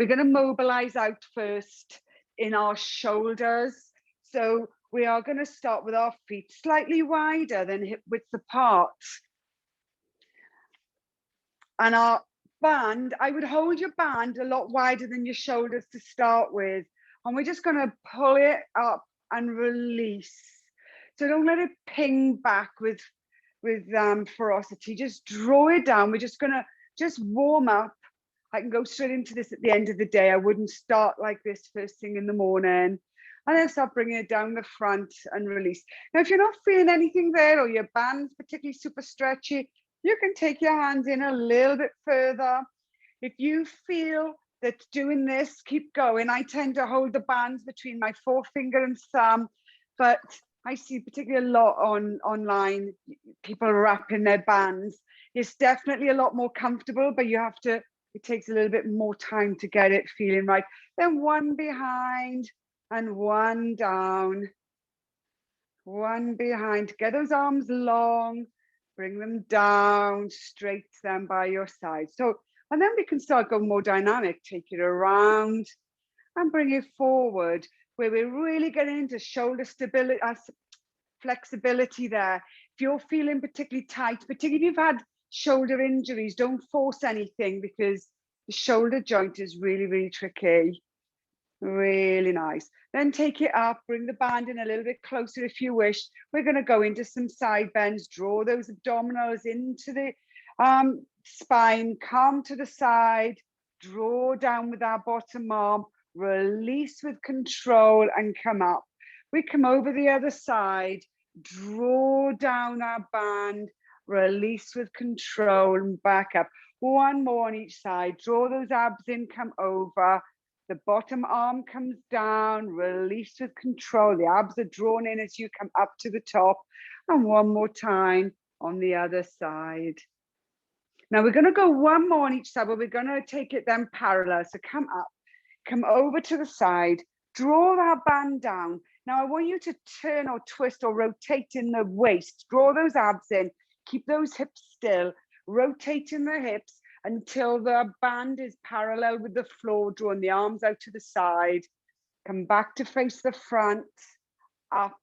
We're going to mobilize out first in our shoulders. So we are going to start with our feet slightly wider than hip width apart. And our band, I would hold your band a lot wider than your shoulders to start with. And we're just going to pull it up and release. So don't let it ping back with ferocity. Just draw it down. We're just going to just warm up. I can go straight into this at the end of the day. I wouldn't start like this first thing in the morning. And then start bringing it down the front and release. Now, if you're not feeling anything there, or your band's particularly super stretchy, you can take your hands in a little bit further. If you feel that doing this, keep going. I tend to hold the bands between my forefinger and thumb, but I see particularly a lot online, people wrapping their bands. It's definitely a lot more comfortable, but you have to, it takes a little bit more time to get it feeling right. Then one behind and one down, one behind. Get those arms long, bring them down, straight them by your side. So, and then we can start going more dynamic. Take it around and bring it forward, where we're really getting into shoulder stability, flexibility there. If you're feeling particularly tight, particularly if you've had shoulder injuries, don't force anything, because the shoulder joint is really, really tricky. Really nice. Then take it up, bring the band in a little bit closer if you wish. We're going to go into some side bends, draw those abdominals into the spine, come to the side, draw down with our bottom arm, release with control and come up. We come over the other side, draw down our band, release with control and back up. One more on each side, draw those abs in, come over. The bottom arm comes down, release with control. The abs are drawn in as you come up to the top. And one more time on the other side. Now we're going to go one more on each side, but we're going to take it then parallel. So come up, come over to the side, draw that band down. Now I want you to turn or twist or rotate in the waist. Draw those abs in, keep those hips still, rotate in the hips until the band is parallel with the floor, drawing the arms out to the side. Come back to face the front, up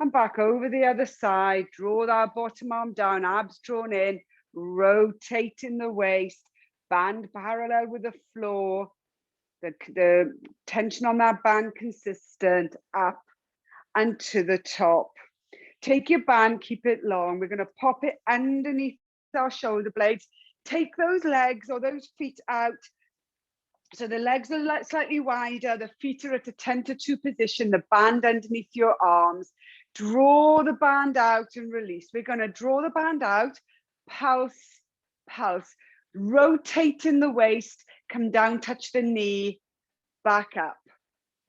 and back over the other side. Draw that bottom arm down, abs drawn in, rotate in the waist, band parallel with the floor, the tension on that band consistent, up and to the top. Take your band, keep it long. We're going to pop it underneath our shoulder blades. Take those legs or those feet out. So the legs are slightly wider, the feet are at a 10-2 position, the band underneath your arms. Draw the band out and release. We're going to draw the band out, pulse, pulse, rotate in the waist, come down, touch the knee, back up,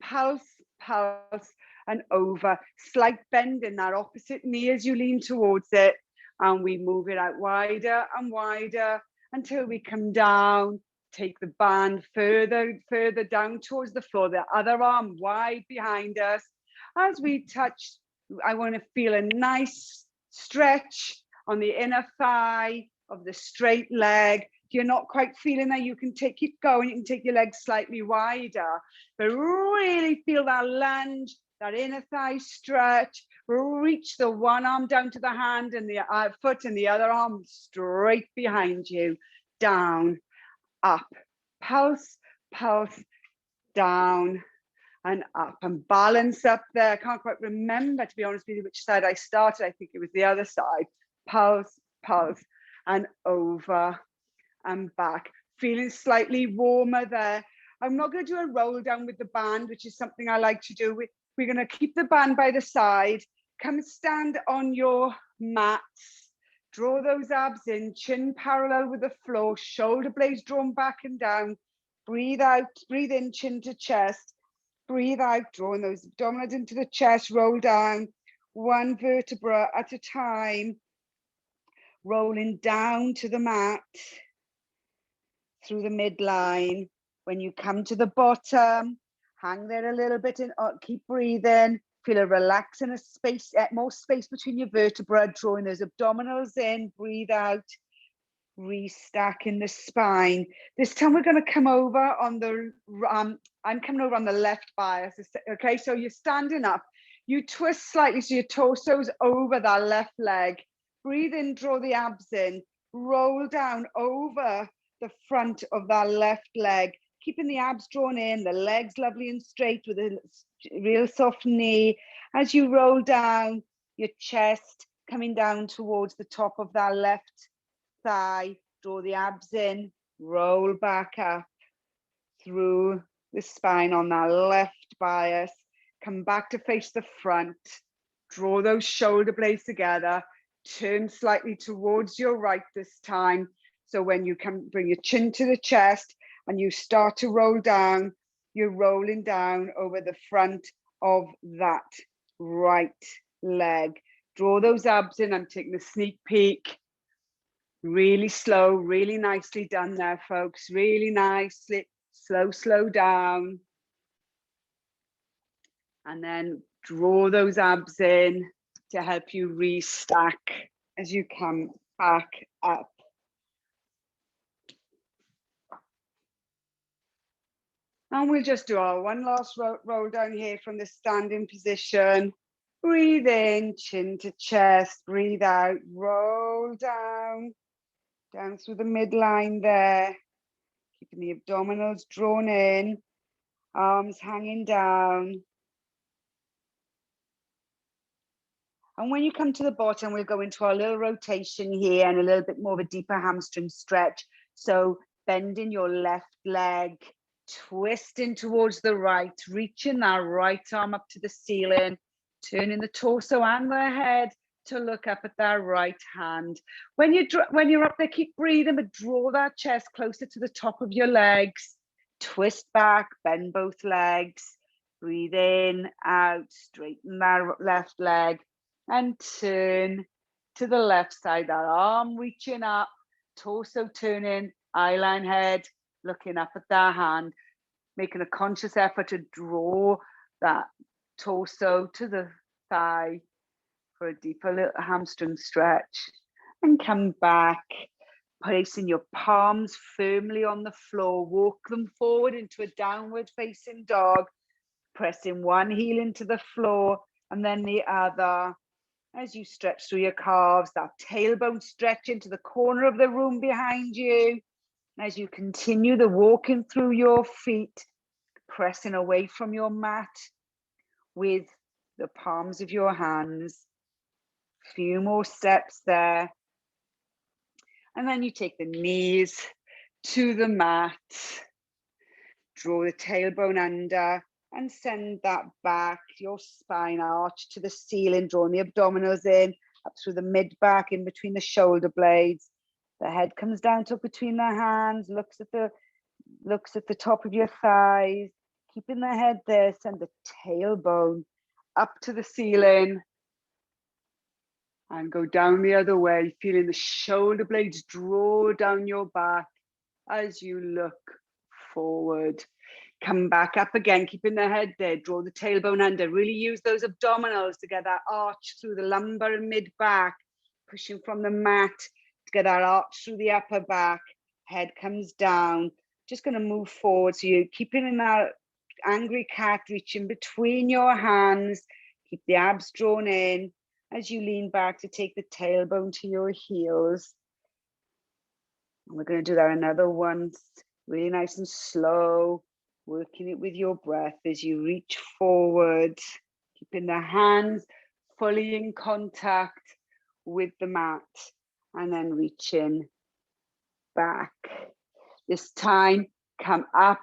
pulse, pulse, and over. Slight bend in that opposite knee as you lean towards it, and we move it out wider and wider until we come down. Take the band further down towards the floor, the other arm wide behind us. As we touch, I want to feel a nice stretch on the inner thigh of the straight leg. If you're not quite feeling that, you can keep going. You can take your legs slightly wider, but really feel that lunge, that inner thigh stretch. Reach the one arm down to the hand and the foot, and the other arm straight behind you. Down, up, pulse, pulse, down and up, and balance up there. I can't quite remember, to be honest with you, which side I started. I think it was the other side. Pulse, pulse, and over and back. Feeling slightly warmer there. I'm not going to do a roll down with the band, which is something I like to do. We're going to keep the band by the side. Come stand on your mats. Draw those abs in, chin parallel with the floor, shoulder blades drawn back and down. Breathe out, breathe in, chin to chest. Breathe out, drawing those abdominals into the chest, roll down, one vertebra at a time. Rolling down to the mat, through the midline. When you come to the bottom, hang there a little bit and keep breathing. Feel a relax and a space, more space between your vertebrae, drawing those abdominals in, breathe out. restacking the spine. This time we're going to come over on the, I'm coming over on the left bias. Okay, so you're standing up, you twist slightly so your torso's over that left leg. Breathe in, draw the abs in, roll down over the front of that left leg, keeping the abs drawn in, the legs lovely and straight with a real soft knee. As you roll down, your chest coming down towards the top of that left thigh, draw the abs in, roll back up through the spine on that left bias, come back to face the front, draw those shoulder blades together, turn slightly towards your right this time. So when you come, bring your chin to the chest and you start to roll down, you're rolling down over the front of that right leg. Draw those abs in. I'm taking a sneak peek. Really slow, really nicely done there, folks. Really nicely. Slow down. And then draw those abs in to help you restack as you come back up. And we'll just do our one last roll down here from the standing position. Breathe in, chin to chest, breathe out, roll down through the midline there. Keeping the abdominals drawn in, arms hanging down. And when you come to the bottom, we'll go into our little rotation here and a little bit more of a deeper hamstring stretch. So bending your left leg, twisting towards the right, reaching that right arm up to the ceiling, turning the torso and the head to look up at that right hand. When you're up there, keep breathing, but draw that chest closer to the top of your legs. Twist back, bend both legs. Breathe in, out, straighten that left leg and turn to the left side. That arm reaching up, torso turning, eyeline head, looking up at that hand, making a conscious effort to draw that torso to the thigh for a deeper little hamstring stretch. And come back, placing your palms firmly on the floor. Walk them forward into a downward facing dog, pressing one heel into the floor and then the other. As you stretch through your calves, that tailbone stretch into the corner of the room behind you. As you continue the walking through your feet, pressing away from your mat with the palms of your hands. Few more steps there. And then you take the knees to the mat. Draw the tailbone under and send that back, your spine arch to the ceiling, drawing the abdominals in, up through the mid-back, in between the shoulder blades. The head comes down to between the hands, looks at the top of your thighs, keeping the head there, send the tailbone up to the ceiling and go down the other way, feeling the shoulder blades draw down your back as you look forward. Come back up again, keeping the head there, draw the tailbone under, really use those abdominals to get that arch through the lumbar and mid-back, pushing from the mat to get that arch through the upper back. Head comes down, just going to move forward. So you're keeping in that angry cat, reaching between your hands, keep the abs drawn in as you lean back to take the tailbone to your heels. And we're going to do that another once, really nice and slow. Working it with your breath as you reach forward, keeping the hands fully in contact with the mat, and then reaching back. This time, come up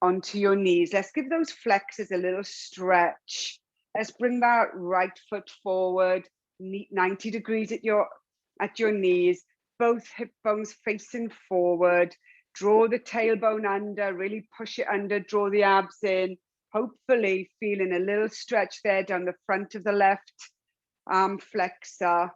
onto your knees. Let's give those flexors a little stretch. Let's bring that right foot forward, 90 degrees at your knees, both hip bones facing forward. Draw the tailbone under, really push it under, draw the abs in, hopefully feeling a little stretch there down the front of the left arm flexor.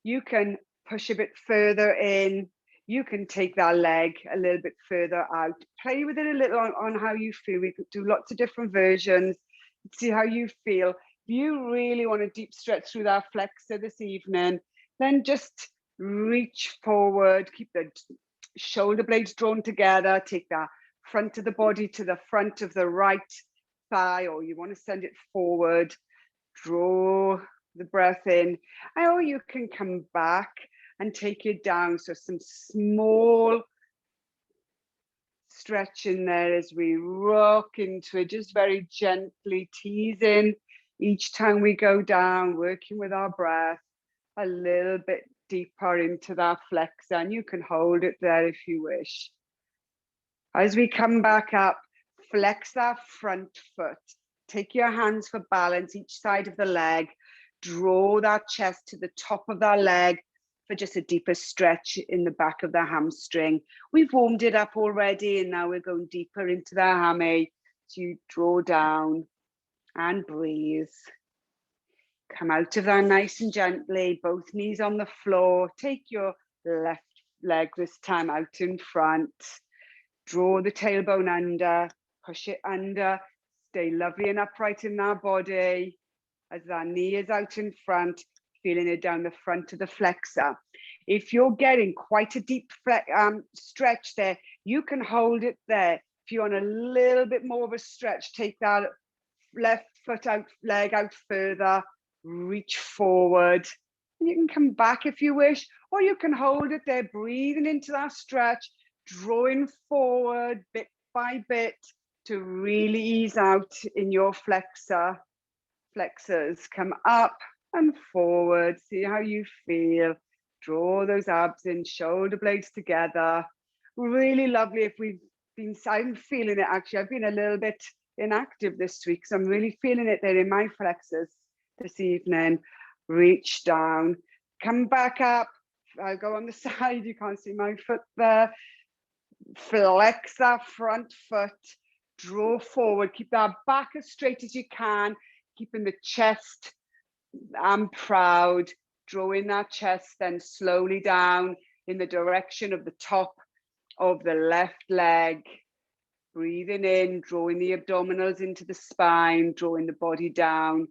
You can push a bit further in. You can take that leg a little bit further out. Play with it a little on how you feel. We could do lots of different versions. See how you feel. If you really want a deep stretch through that flexor this evening, then just reach forward, keep the shoulder blades drawn together, take the front of the body to the front of the right thigh, or you want to send it forward, draw the breath in, or you can come back and take it down. So some small stretch in there as we rock into it, just very gently teasing each time we go down, working with our breath a little bit deeper into that flexor, and you can hold it there if you wish. As we come back up, flex that front foot. Take your hands for balance each side of the leg. Draw that chest to the top of that leg for just a deeper stretch in the back of the hamstring. We've warmed it up already, and now we're going deeper into the hammy. So you draw down and breathe. Come out of that nice and gently, both knees on the floor. Take your left leg this time out in front. Draw the tailbone under, push it under. Stay lovely and upright in that body. As that knee is out in front, feeling it down the front of the flexor. If you're getting quite a deep stretch there, you can hold it there. If you want a little bit more of a stretch, take that left foot out, leg out further, reach forward. And you can come back if you wish, or you can hold it there, breathing into that stretch, drawing forward bit by bit to really ease out in your flexors. Come up and forward, see how you feel. Draw those abs in, shoulder blades together. Really lovely. If we've been, I'm feeling it actually. I've been a little bit inactive this week, so I'm really feeling it there in my flexors this evening. Reach down, come back up. I'll go on the side, you can't see my foot there. Flex that front foot, draw forward, keep that back as straight as you can, keeping the chest proud, drawing that chest then slowly down in the direction of the top of the left leg. Breathing in, drawing the abdominals into the spine, drawing the body down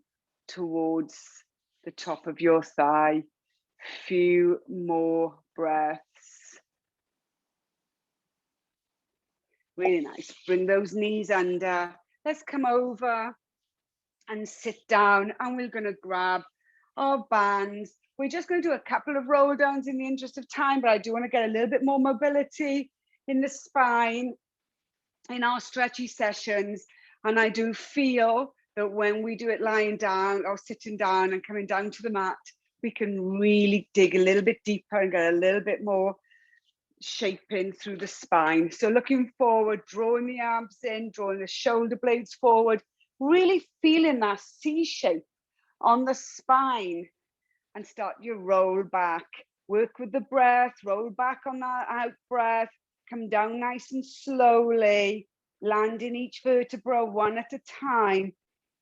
towards the top of your thigh. Few more breaths. Really nice. Bring those knees under. Let's come over and sit down, and we're going to grab our bands. We're just going to do a couple of roll downs in the interest of time, but I do want to get a little bit more mobility in the spine in our stretchy sessions. And I do feel that when we do it lying down or sitting down and coming down to the mat, we can really dig a little bit deeper and get a little bit more shaping through the spine. So looking forward, drawing the arms in, drawing the shoulder blades forward, really feeling that C shape on the spine, and start your roll back. Work with the breath, roll back on that out breath, come down nice and slowly, landing each vertebra one at a time.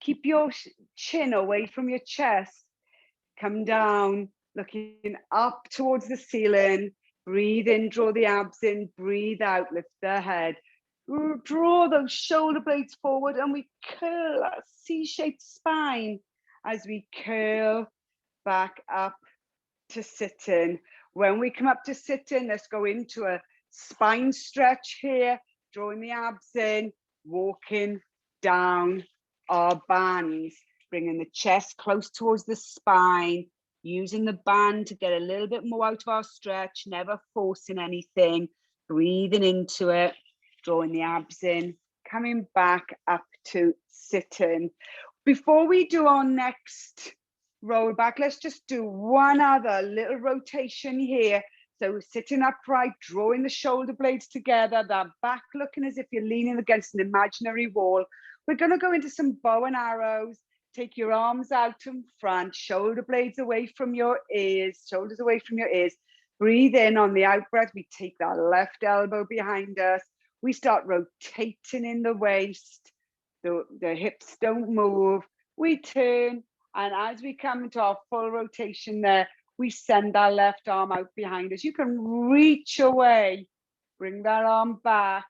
Keep your chin away from your chest. Come down, looking up towards the ceiling. Breathe in, draw the abs in, breathe out, lift the head. Draw those shoulder blades forward, and we curl that C-shaped spine as we curl back up to sitting. When we come up to sitting, let's go into a spine stretch here, drawing the abs in, walking down our bands, bringing the chest close towards the spine, using the band to get a little bit more out of our stretch, never forcing anything, breathing into it, drawing the abs in, coming back up to sitting. Before we do our next roll back, let's just do one other little rotation here. So sitting upright, drawing the shoulder blades together, that back looking as if you're leaning against an imaginary wall. We're going to go into some bow and arrows. Take your arms out in front, shoulder blades away from your ears, shoulders away from your ears. Breathe in on the out breath. We take that left elbow behind us. We start rotating in the waist. The hips don't move. We turn, and as we come into our full rotation there, we send our left arm out behind us. You can reach away, bring that arm back,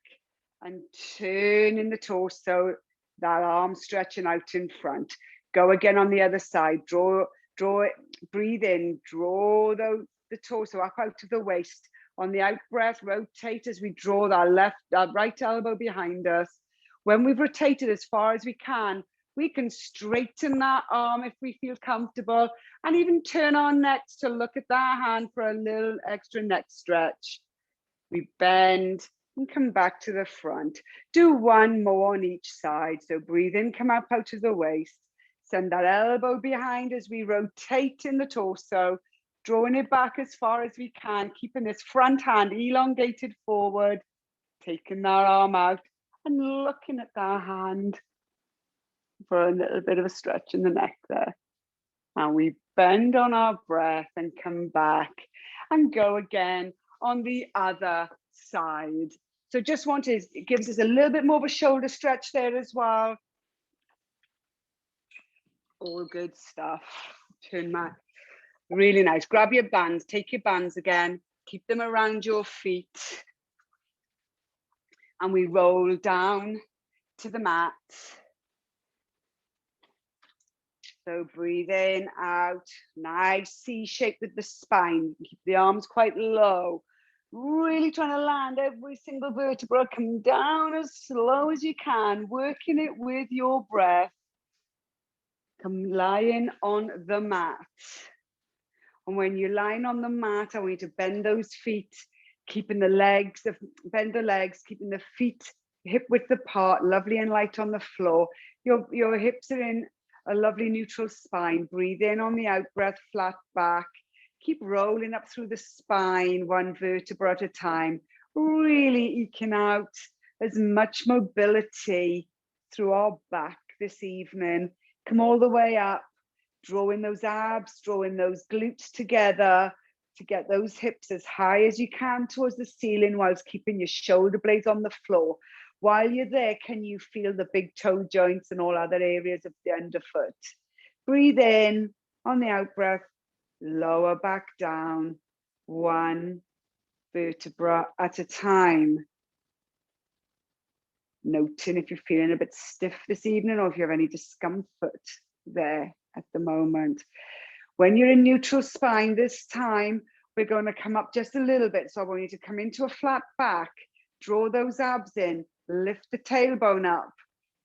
and turn in the torso, that arm stretching out in front. Go again on the other side. Draw it, breathe in, draw the the torso up out of the waist. On the out breath, rotate as we draw that right elbow behind us. When we've rotated as far as we can straighten that arm if we feel comfortable, and even turn our necks to look at that hand for a little extra neck stretch. We bend and come back to the front. Do one more on each side. So breathe in, come up out of the waist. Send that elbow behind as we rotate in the torso, drawing it back as far as we can, keeping this front hand elongated forward, taking that arm out and looking at that hand for a little bit of a stretch in the neck there. And we bend on our breath and come back and go again on the other side. So just it gives us a little bit more of a shoulder stretch there as well. All good stuff. Turn back. Really nice. Grab your bands, take your bands again, keep them around your feet. And we roll down to the mat. So breathe in, out, nice C shape with the spine. Keep the arms quite low. Really trying to land every single vertebra. Come down as slow as you can, working it with your breath. Come lying on the mat. And when you're lying on the mat, I want you to bend those feet, keeping the legs, bend the legs, keeping the feet hip width apart, lovely and light on the floor. Your hips are in a lovely neutral spine. Breathe in on the out breath, flat back. Keep rolling up through the spine, one vertebra at a time, really eking out as much mobility through our back this evening. Come all the way up, drawing those abs, drawing those glutes together to get those hips as high as you can towards the ceiling whilst keeping your shoulder blades on the floor. While you're there, can you feel the big toe joints and all other areas of the underfoot? Breathe in on the out breath, lower back down, one vertebra at a time. Noting if you're feeling a bit stiff this evening or if you have any discomfort there at the moment. When you're in neutral spine this time, we're going to come up just a little bit. So I want you to come into a flat back, draw those abs in, lift the tailbone up,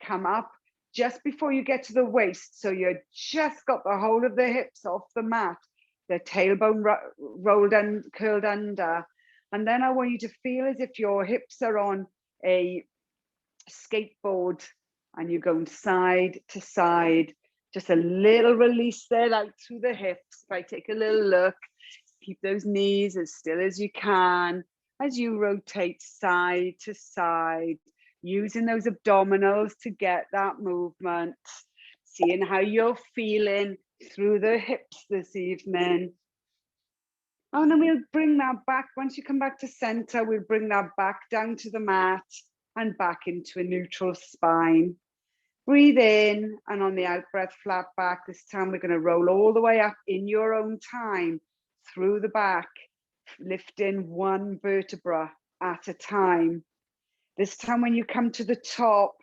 come up just before you get to the waist. So you just got the whole of the hips off the mat, the tailbone rolled and curled under. And then I want you to feel as if your hips are on a skateboard and you're going side to side. Just a little release there, out through the hips. If I take a little look, keep those knees as still as you can as you rotate side to side, using those abdominals to get that movement, seeing how you're feeling through the hips this evening. And then we'll bring that back. Once you come back to center, we'll bring that back down to the mat and back into a neutral spine. Breathe in, and on the out breath, flat back. This time we're going to roll all the way up in your own time through the back, lifting one vertebra at a time. This time when you come to the top,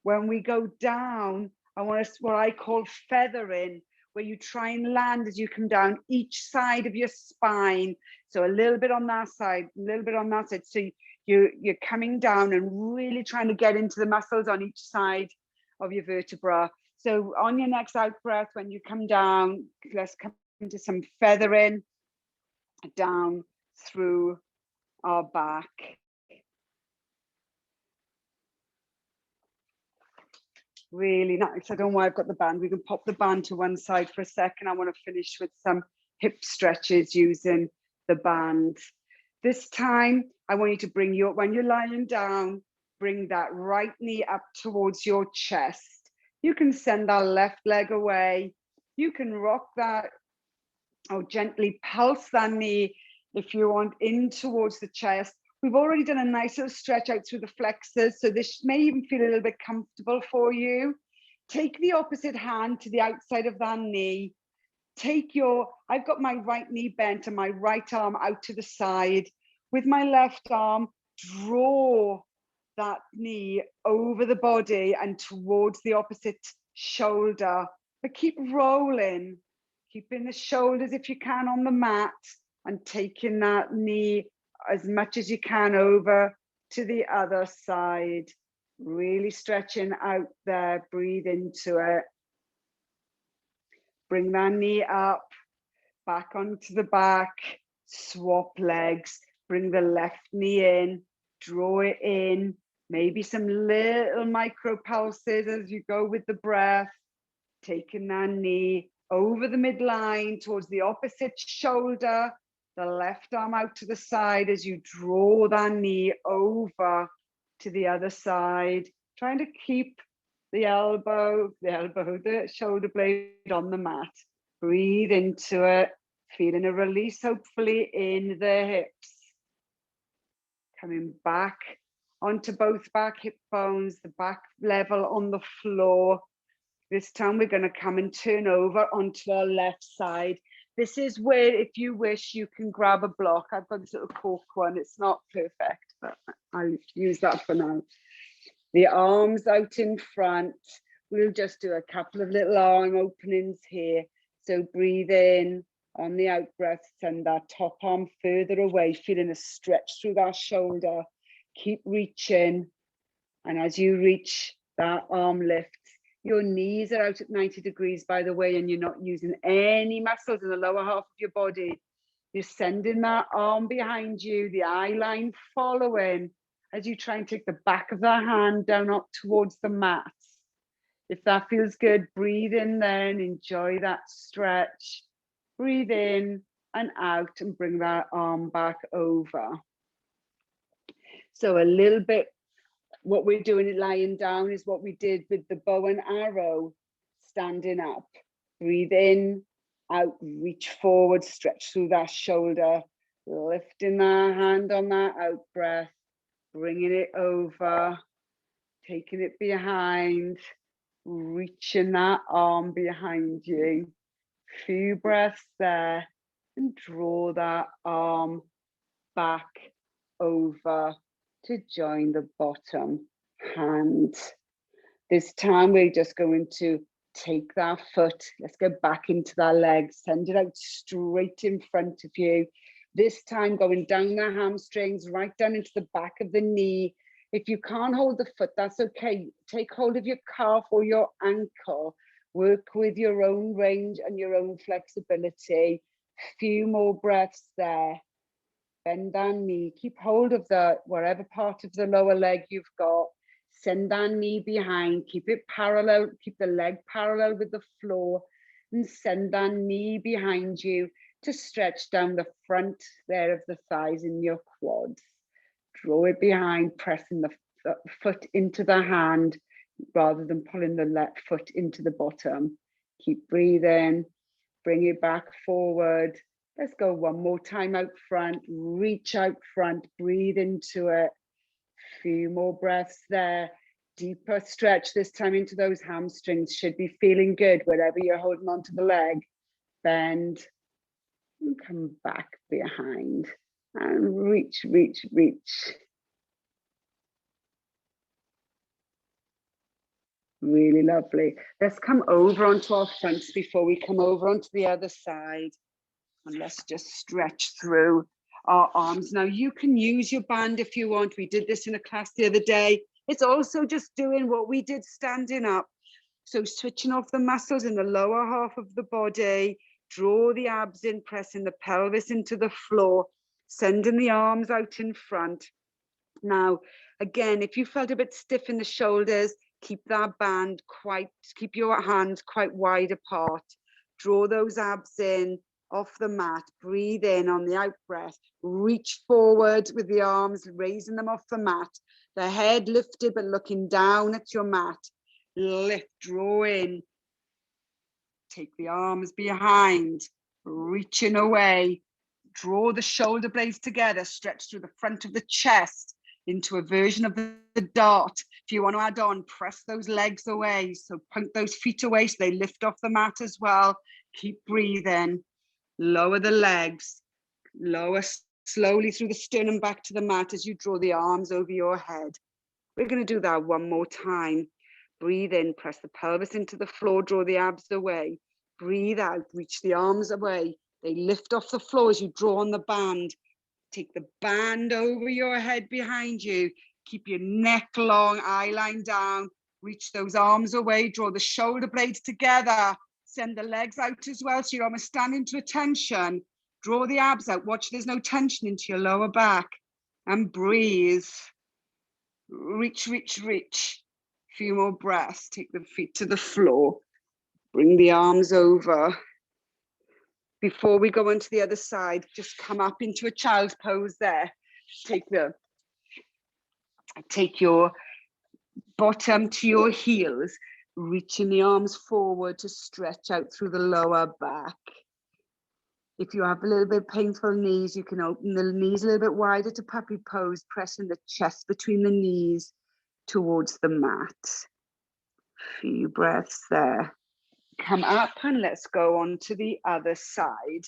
when we go down, I want to, what I call feathering, where you try and land as you come down each side of your spine. So a little bit on that side, a little bit on that side. So you're coming down and really trying to get into the muscles on each side of your vertebra. So on your next out breath, when you come down, let's come into some feathering down through our back. Really nice. I don't know why I've got the band. We can pop the band to one side for a second. I want to finish with some hip stretches using the band. This time, I want you to bring your, when you're lying down, bring that right knee up towards your chest. You can send that left leg away. You can rock that or gently pulse that knee if you want in towards the chest. We've already done a nice little stretch out through the flexors, so this may even feel a little bit comfortable for you. Take the opposite hand to the outside of that knee. Take your, I've got my right knee bent and my right arm out to the side. With my left arm, draw that knee over the body and towards the opposite shoulder. But keep rolling, keeping the shoulders, if you can, on the mat. and taking that knee as much as you can over to the other side. Really stretching out there, breathe into it. Bring that knee up, back onto the back, swap legs, bring the left knee in, draw it in, maybe some little micro pulses as you go with the breath, taking that knee over the midline towards the opposite shoulder, the left arm out to the side as you draw that knee over to the other side, trying to keep the shoulder blade on the mat. Breathe into it, feeling a release hopefully in the hips. Coming back onto both back hip bones, the back level on the floor. This time we're going to come and turn over onto our left side. This is where, if you wish, you can grab a block. I've got this little cork one. It's not perfect, but I'll use that for now. The arms out in front. We'll just do a couple of little arm openings here. So breathe in on the out breath, send that top arm further away, feeling a stretch through that shoulder. Keep reaching. And as you reach, that arm lifts. Your knees are out at 90 degrees, by the way, and you're not using any muscles in the lower half of your body. You're sending that arm behind you, the eye line following, as you try and take the back of the hand down up towards the mat. If that feels good, breathe in then, enjoy that stretch. Breathe in and out and bring that arm back over. So a little bit, what we're doing lying down is what we did with the bow and arrow, standing up. Breathe in, out, reach forward, stretch through that shoulder, lifting that hand on that out breath, bringing it over, taking it behind, reaching that arm behind you. Few breaths there, and draw that arm back over to join the bottom hand. This time we're just going to take that foot, let's go back into that leg, send it out straight in front of you. This time going down the hamstrings, right down into the back of the knee. If you can't hold the foot, that's okay. Take hold of your calf or your ankle. Work with your own range and your own flexibility. Few more breaths there. Bend that knee, keep hold of wherever part of the lower leg you've got. Send that knee behind, keep it parallel, keep the leg parallel with the floor, and send that knee behind you to stretch down the front there of the thighs in your quads. Draw it behind, pressing the foot into the hand rather than pulling the left foot into the bottom. Keep breathing, bring it back forward. Let's go one more time out front, reach out front, breathe into it. Few more breaths there. Deeper stretch this time into those hamstrings. Should be feeling good wherever you're holding onto the leg. Bend and come back behind and reach, reach, reach. Really lovely. Let's come over onto our fronts before we come over onto the other side. And let's just stretch through our arms. Now you can use your band if you want. We did this in a class the other day. It's also just doing what we did standing up. So switching off the muscles in the lower half of the body, draw the abs in, pressing the pelvis into the floor, sending the arms out in front. Now, again, if you felt a bit stiff in the shoulders, keep that band keep your hands quite wide apart. Draw those abs in, off the mat, breathe in on the out breath, reach forward with the arms, raising them off the mat, the head lifted but looking down at your mat. Lift, draw in, take the arms behind, reaching away, draw the shoulder blades together, stretch through the front of the chest into a version of the dart. If you want to add on, press those legs away, so point those feet away so they lift off the mat as well. Keep breathing. Lower the legs, lower slowly through the sternum back to the mat as you draw the arms over your head. We're going to do that one more time. Breathe in, press the pelvis into the floor, draw the abs away. Breathe out, reach the arms away. They lift off the floor as you draw on the band. Take the band over your head behind you. Keep your neck long, eye line down. Reach those arms away, draw the shoulder blades together. Send the legs out as well, so you're almost standing to attention. Draw the abs out, watch there's no tension into your lower back. And breathe. Reach, reach, reach. A few more breaths. Take the feet to the floor. Bring the arms over. Before we go onto the other side, just come up into a child's pose there. Take your bottom to your heels, reaching the arms forward to stretch out through the lower back. If you have a little bit painful knees, you can open the knees a little bit wider to puppy pose, pressing the chest between the knees towards the mat. Few breaths there. Come up and let's go on to the other side.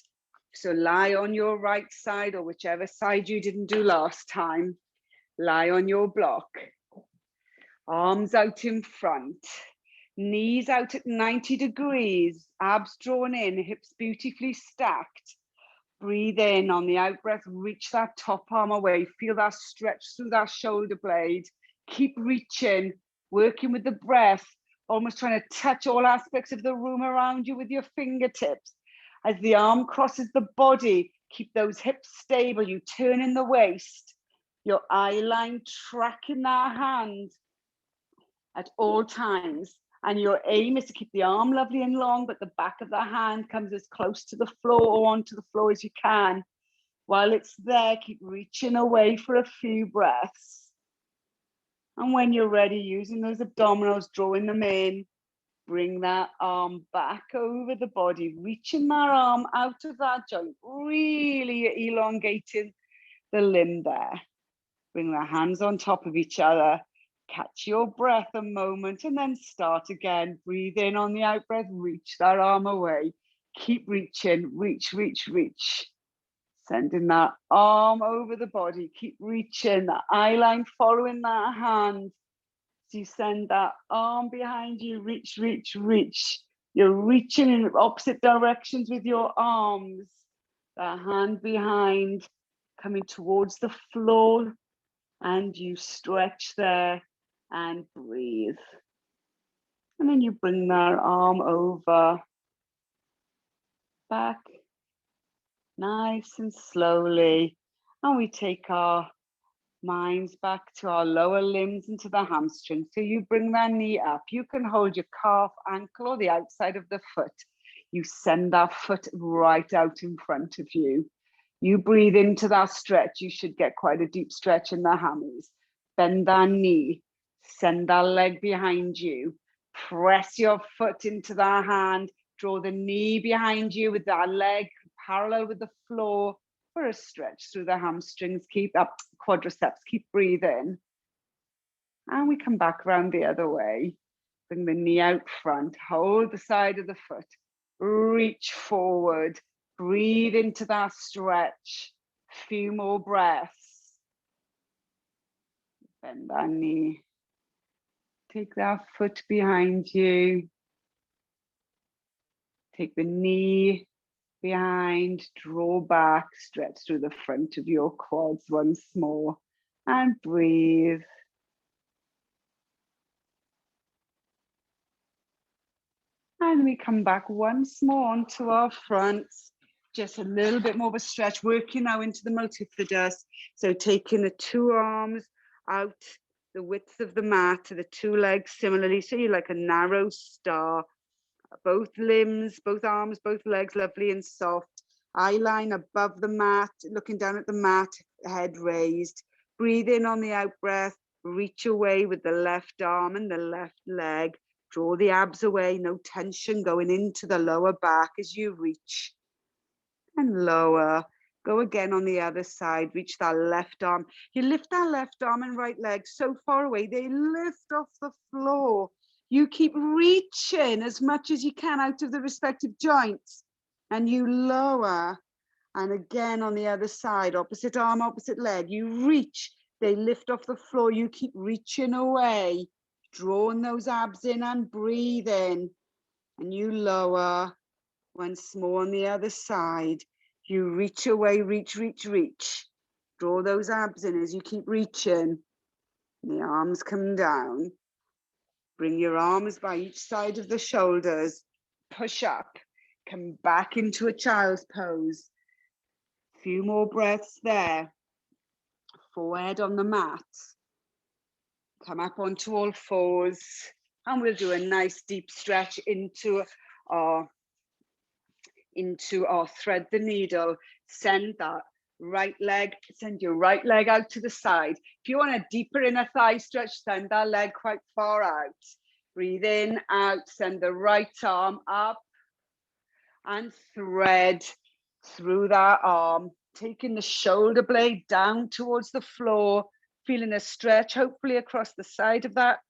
So lie on your right side or whichever side you didn't do last time. Lie on your block. Arms out in front. Knees out at 90 degrees. Abs drawn in, hips beautifully stacked. Breathe in on the out breath. Reach that top arm away. Feel that stretch through that shoulder blade. Keep reaching, working with the breath. Almost trying to touch all aspects of the room around you with your fingertips. As the arm crosses the body, keep those hips stable. You turn in the waist. Your eye line tracking that hand at all times. And your aim is to keep the arm lovely and long, but the back of the hand comes as close to the floor or onto the floor as you can. While it's there, keep reaching away for a few breaths. And when you're ready, using those abdominals, drawing them in, bring that arm back over the body, reaching that arm out of that joint, really elongating the limb there. Bring the hands on top of each other, catch your breath a moment, and then start again. Breathe in on the out breath, reach that arm away. Keep reaching, reach, reach, reach. Sending that arm over the body, keep reaching, the eye line following that hand. So you send that arm behind you, reach, reach, reach. You're reaching in opposite directions with your arms. The hand behind, coming towards the floor, and you stretch there and breathe. And then you bring that arm over, back, nice and slowly, and we take our minds back to our lower limbs and to the hamstring. So you bring that knee up. You can hold your calf, ankle, or the outside of the foot. You send that foot right out in front of you. You breathe into that stretch. You should get quite a deep stretch in the hammies. Bend that knee. Send that leg behind you. Press your foot into that hand. Draw the knee behind you with that leg parallel with the floor for a stretch through the hamstrings. Keep up quadriceps. Keep breathing. And we come back around the other way. Bring the knee out front. Hold the side of the foot. Reach forward. Breathe into that stretch. A few more breaths. Bend that knee. Take that foot behind you. Take the knee behind, draw back, stretch through the front of your quads once more, and breathe. And we come back once more onto our fronts. Just a little bit more of a stretch, working now into the multifidus. So taking the two arms out the width of the mat, the two legs similarly, so you're like a narrow star. Both limbs, both arms, both legs, lovely and soft. Eye line above the mat, looking down at the mat, head raised. Breathe in on the out breath, reach away with the left arm and the left leg. Draw the abs away, no tension going into the lower back as you reach. And lower. Go again on the other side, reach that left arm. You lift that left arm and right leg so far away, they lift off the floor. You keep reaching as much as you can out of the respective joints, and you lower. And again on the other side, opposite arm, opposite leg, you reach, they lift off the floor, you keep reaching away, drawing those abs in and breathe in, and you lower. Once more on the other side. You reach away, reach, reach, reach. Draw those abs in as you keep reaching. The arms come down. Bring your arms by each side of the shoulders. Push up. Come back into a child's pose. A few more breaths there. Forehead on the mat. Come up onto all fours. And we'll do a nice deep stretch into our thread the needle. Send that right leg, send your right leg out to the side. If you want a deeper inner thigh stretch, send that leg quite far out. Breathe in, out, send the right arm up and thread through that arm, taking the shoulder blade down towards the floor, feeling a stretch hopefully across the side of that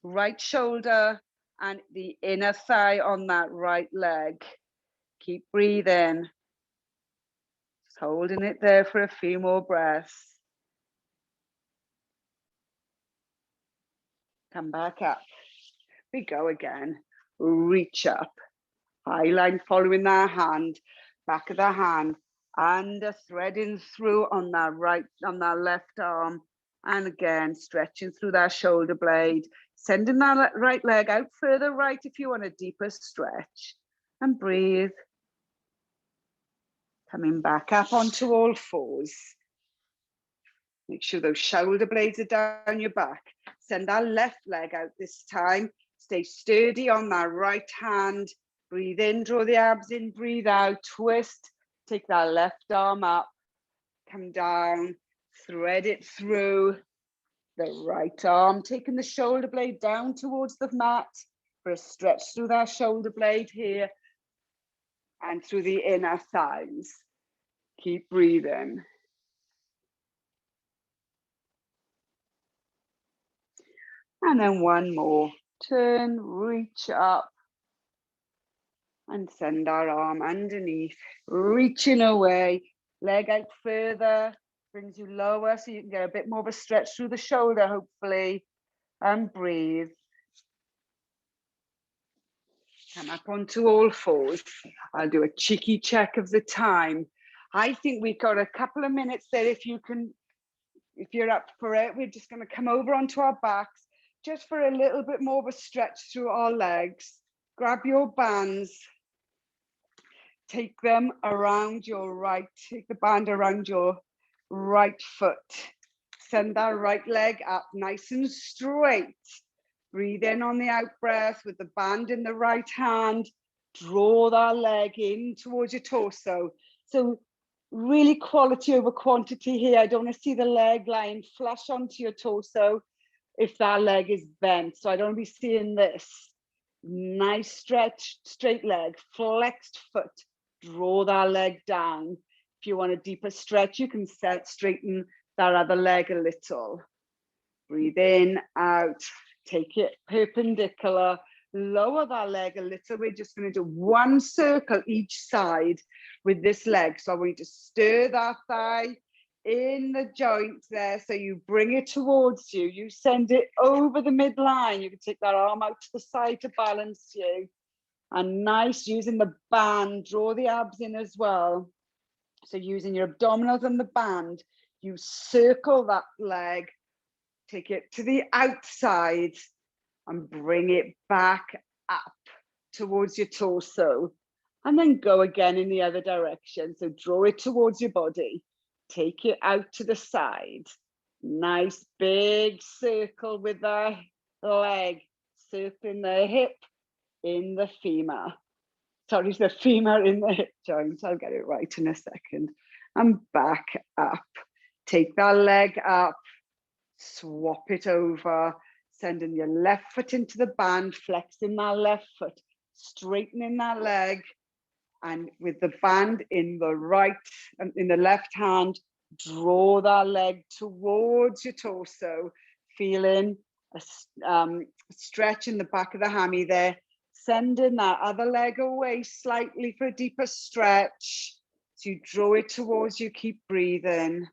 right shoulder and the inner thigh on that right leg. Keep breathing. Just holding it there for a few more breaths. Come back up. We go again. Reach up. High line following that hand, back of the hand, and threading through on that left arm. And again, stretching through that shoulder blade, sending that right leg out further right if you want a deeper stretch. And breathe. Coming back up onto all fours. Make sure those shoulder blades are down your back. Send that left leg out this time. Stay sturdy on that right hand. Breathe in, draw the abs in, breathe out, twist. Take that left arm up, come down, thread it through the right arm, taking the shoulder blade down towards the mat for a stretch through that shoulder blade here and through the inner thighs. Keep breathing. And then one more. Turn, reach up, and send our arm underneath, reaching away, leg out further, brings you lower so you can get a bit more of a stretch through the shoulder, hopefully, and breathe. Come up onto all fours. I'll do a cheeky check of the time. I think we've got a couple of minutes there if you're up for it. We're just going to come over onto our backs just for a little bit more of a stretch through our legs. Grab your bands. Take them around your right, take the band around your right foot. Send that right leg up nice and straight. Breathe in on the out breath with the band in the right hand. Draw that leg in towards your torso. So really quality over quantity here. I don't want to see the leg lying flush onto your torso if that leg is bent. So I don't want to be seeing this. Nice stretch, straight leg, flexed foot. Draw that leg down. If you want a deeper stretch, you can straighten that other leg a little. Breathe in, out, take it perpendicular, lower that leg a little. We're just going to do one circle each side with this leg. So I want you to stir that thigh in the joint there. So you bring it towards you. You send it over the midline. You can take that arm out to the side to balance you. And nice, using the band, draw the abs in as well. So using your abdominals and the band, you circle that leg, take it to the outside and bring it back up towards your torso. And then go again in the other direction. So draw it towards your body, take it out to the side. Nice big circle with the leg, circling the hip in the femur. Sorry, the femur in the hip joint. I'll get it right in a second. And back up. Take that leg up, swap it over, sending your left foot into the band, flexing that left foot, straightening that leg, and with the band in the right and in the left hand, draw that leg towards your torso, feeling a stretch in the back of the hammy there. Sending that other leg away slightly for a deeper stretch. So you draw it towards you, keep breathing.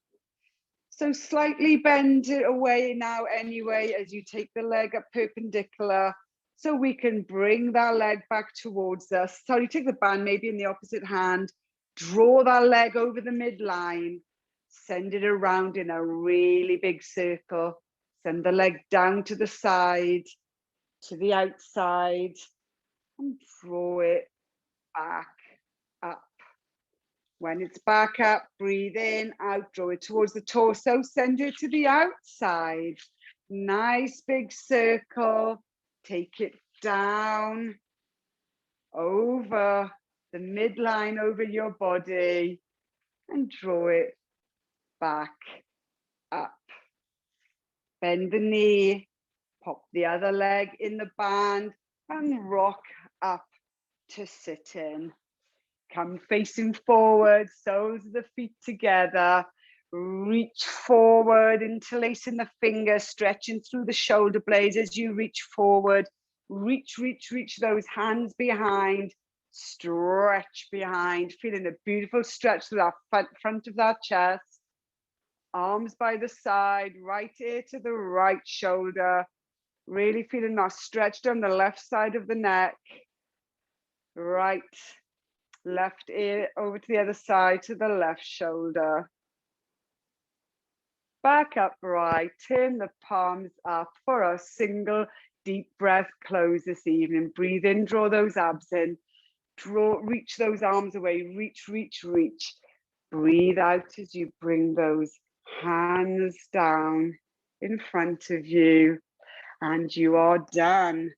So slightly bend it away now anyway as you take the leg up perpendicular, So we can bring that leg back towards us. Sorry, take the band maybe in the opposite hand. Draw that leg over the midline. Send it around in a really big circle. Send the leg down to the side, to the outside, and draw it back up. When it's back up, breathe in, out, draw it towards the torso, send it to the outside. Nice big circle. Take it down, over the midline, over your body, and draw it back up. Bend the knee, pop the other leg in the band, and rock up to sitting. Come facing forward, soles of the feet together. Reach forward, interlacing the fingers, stretching through the shoulder blades as you reach forward. Reach those hands behind. Stretch behind, feeling a beautiful stretch through that front of that chest. Arms by the side, right ear to the right shoulder. Really feeling that stretch down the left side of the neck. Right, left ear over to the other side, to the left shoulder. Back upright, turn the palms up for a single deep breath close this evening. Breathe in, draw those abs in. Reach those arms away, reach. Breathe out as you bring those hands down in front of you. And you are done.